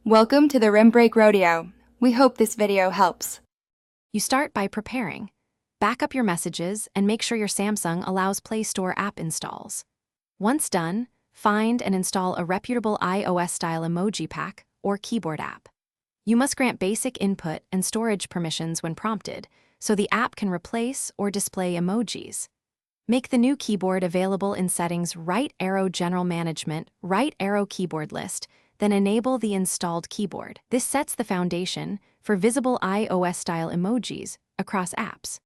Welcome to the Rim Break Rodeo. We hope this video helps. You start by preparing. Back up your messages and make sure your Samsung allows Play Store app installs. Once done, find and install a reputable iOS-style emoji pack or keyboard app. You must grant basic input and storage permissions when prompted, so the app can replace or display emojis. Make the new keyboard available in settings Right Arrow General Management, Right Arrow Keyboard List, then enable the installed keyboard. This sets the foundation for visible iOS-style emojis across apps.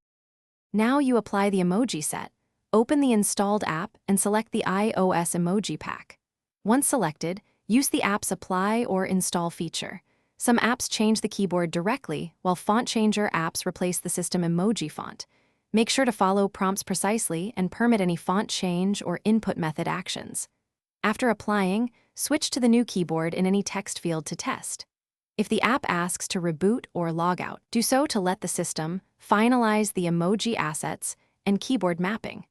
Now you apply the emoji set, open the installed app and select the iOS emoji pack. Once selected, use the app's Apply or Install feature. Some apps change the keyboard directly, while font changer apps replace the system emoji font. Make sure to follow prompts precisely and permit any font change or input method actions. After applying, switch to the new keyboard in any text field to test. If the app asks to reboot or log out, do so to let the system finalize the emoji assets and keyboard mapping.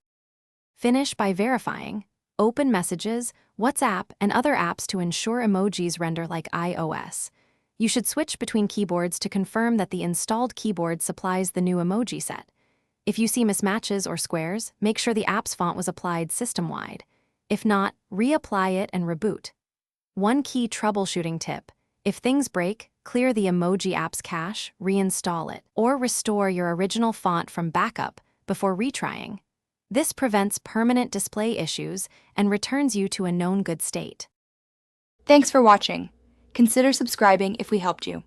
Finish by verifying, open Messages, WhatsApp, and other apps to ensure emojis render like iOS. You should switch between keyboards to confirm that the installed keyboard supplies the new emoji set. If you see mismatches or squares, make sure the app's font was applied system-wide. If not, reapply it and reboot. One key troubleshooting tip: if things break, clear the emoji app's cache, reinstall it, or restore your original font from backup before retrying. This prevents permanent display issues and returns you to a known good state. Thanks for watching. Consider subscribing if we helped you.